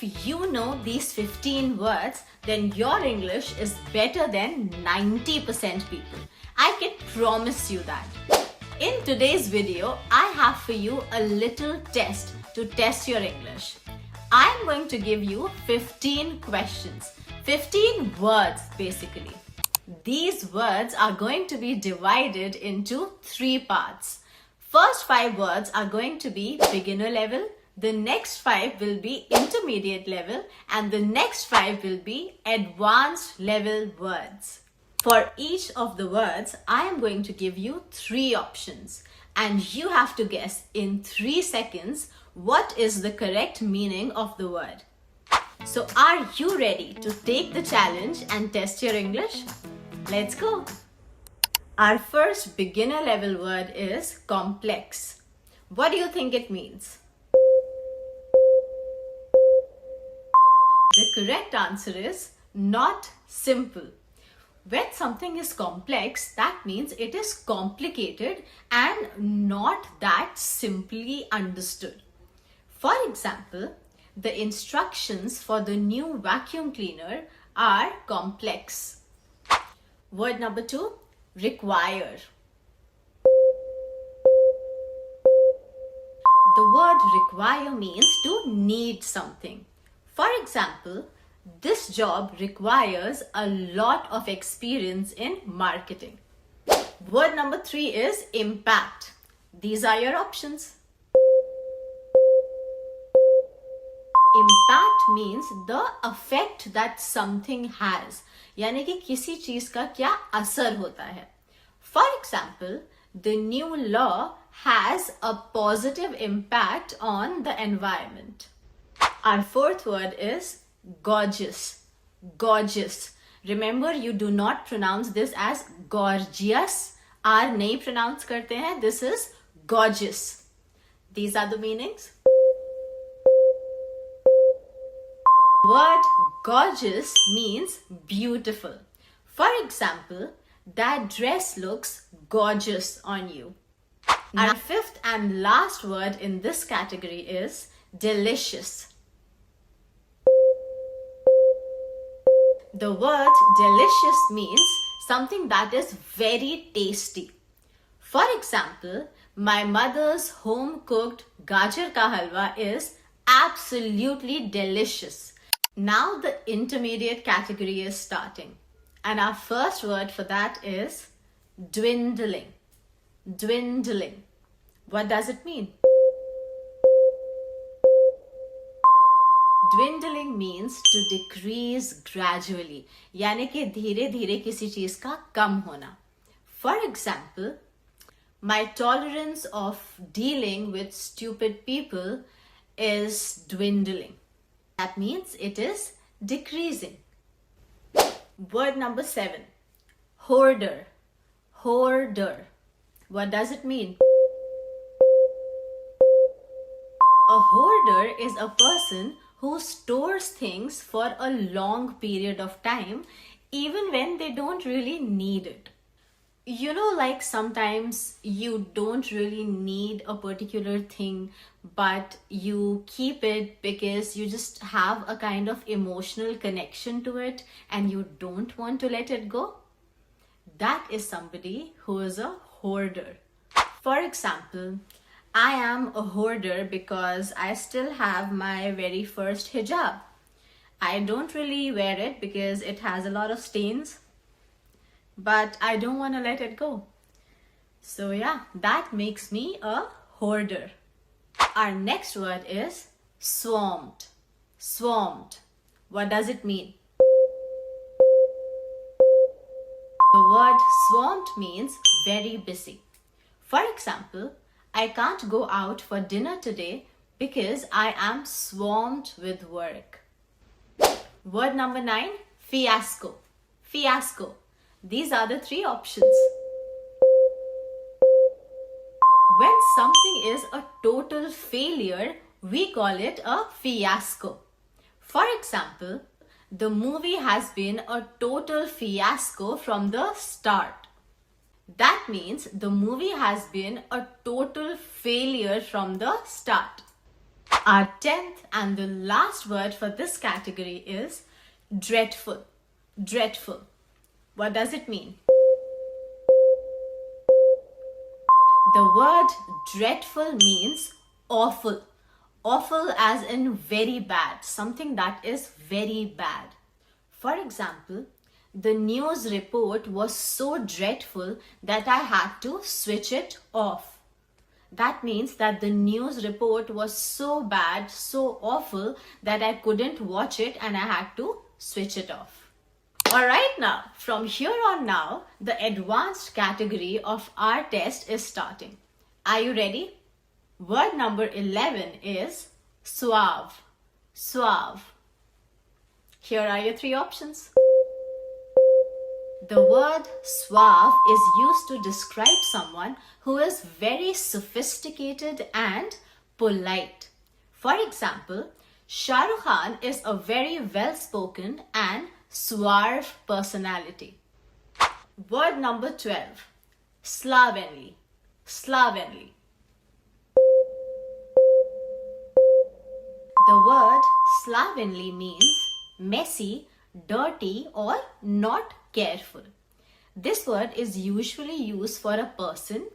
If you know these 15 words, then your English is better than 90% people. I can promise you that. In today's video, I have for you a little test to test your English. I'm going to give you 15 questions, 15 words basically. These words are going to be divided into 3 parts. First 5 words are going to be beginner level, the next 5 will be intermediate level, and the next 5 will be advanced level words. For each of the words, I am going to give you 3 options and you have to guess in 3 seconds what is the correct meaning of the word. So are you ready to take the challenge and test your English? Let's go! Our first beginner level word is complex. What do you think it means? The correct answer is not simple. When something is complex, that means it is complicated and not that simply understood. For example, the instructions for the new vacuum cleaner are complex. Word number 2, require. The word require means to need something. For example, this job requires a lot of experience in marketing. Word number 3 is impact. These are your options. Impact means the effect that something has. यानी कि किसी चीज का क्या असर होता है. For example, the new law has a positive impact on the environment. Our fourth word is gorgeous. Gorgeous. Remember, you do not pronounce this as gorgeous. R नहीं pronounce करते हैं. This is gorgeous. These are the meanings. Word gorgeous means beautiful. For example, that dress looks gorgeous on you. Our fifth and last word in this category is delicious. The word delicious means something that is very tasty. For example, my mother's home-cooked gajar ka halwa is absolutely delicious. Now the intermediate category is starting. And our first word for that is dwindling. Dwindling. What does it mean? Dwindling means to decrease gradually. यानी कि धीरे धीरे किसी चीज का कम होना. For example, my tolerance of dealing with stupid people is dwindling. That means it is decreasing. Word number 7. Hoarder. Hoarder. What does it mean? A hoarder is a person who stores things for a long period of time, even when they don't really need it. You know, like sometimes you don't really need a particular thing, but you keep it because you just have a kind of emotional connection to it and you don't want to let it go. That is somebody who is a hoarder. For example, I am a hoarder because I still have my very first hijab. I don't really wear it because it has a lot of stains, but I don't want to let it go. So yeah, that makes me a hoarder. Our next word is swamped. Swamped. What does it mean? The word swamped means very busy. For example, I can't go out for dinner today because I am swamped with work. Word number 9, fiasco. Fiasco. These are the 3 options. When something is a total failure, we call it a fiasco. For example, the movie has been a total fiasco from the start. That means the movie has been a total failure from the start. Our 10th and the last word for this category is dreadful. Dreadful. What does it mean? The word dreadful means awful. Awful as in very bad, something that is very bad. For example, the news report was so dreadful that I had to switch it off. That means that the news report was so bad, so awful that I couldn't watch it and I had to switch it off. Alright, now, from here on now, the advanced category of our test is starting. Are you ready? Word number 11 is suave. Suave. Here are your 3 options. The word suave is used to describe someone who is very sophisticated and polite. For example, Shah Rukh Khan is a very well-spoken and suave personality. Word number 12. Slovenly. Slovenly. The word slovenly means messy, dirty, or not careful. This word is usually used for a person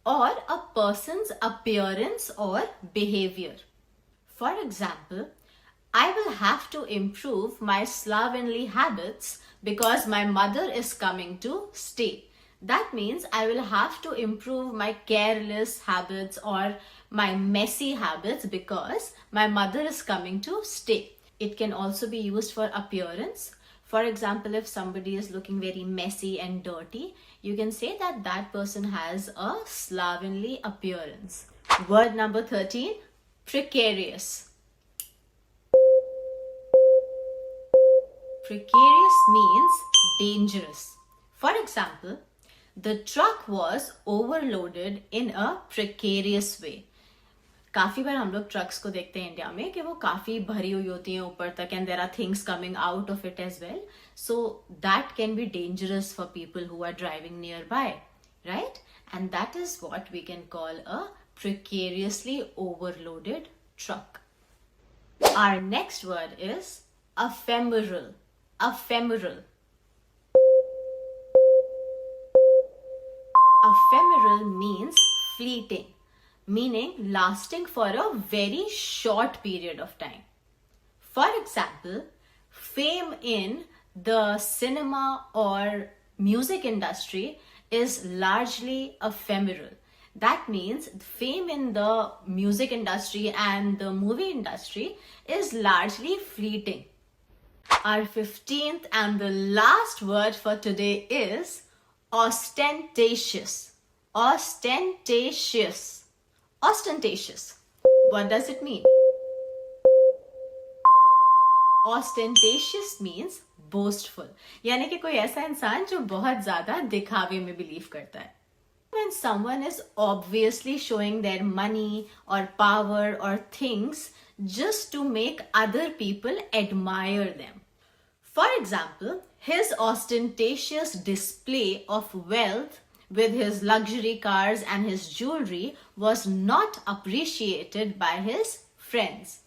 or a person's appearance or behavior. For example, I will have to improve my slovenly habits because my mother is coming to stay. That means I will have to improve my careless habits or my messy habits because my mother is coming to stay. It can also be used for appearance. For example, if somebody is looking very messy and dirty, you can say that that person has a slovenly appearance. Word number 13, precarious. Precarious means dangerous. For example, the truck was overloaded in a precarious way. काफ़ी बार हम लोग trucks को देखते हैं India में कि वो काफ़ी भरी हुई होती हैं ऊपर तक and there are things coming out of it as well. So that can be dangerous for people who are driving nearby, right? And that is what we can call a precariously overloaded truck. Our next word is ephemeral. Ephemeral. Ephemeral means fleeting, meaning lasting for a very short period of time. For example, fame in the cinema or music industry is largely ephemeral. That means fame in the music industry and the movie industry is largely fleeting. Our 15th and the last word for today is ostentatious. Ostentatious. Ostentatious. What does it mean? Ostentatious means boastful. यानी कि कोई ऐसा इंसान जो बहुत ज़्यादा दिखावे में बिलीव करता है. When someone is obviously showing their money or power or things just to make other people admire them. For example, his ostentatious display of wealth with his luxury cars and his jewelry was not appreciated by his friends.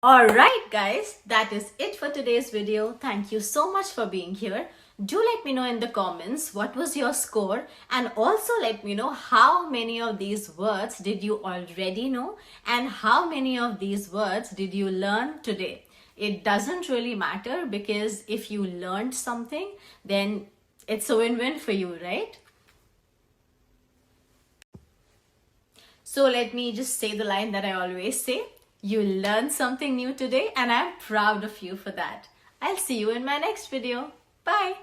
Alright guys, that is it for today's video. Thank you so much for being here. Do let me know in the comments what was your score, and also let me know how many of these words did you already know and how many of these words did you learn today. It doesn't really matter because if you learned something, then it's a win-win for you, right? So let me just say the line that I always say. You learned something new today and I'm proud of you for that. I'll see you in my next video. Bye.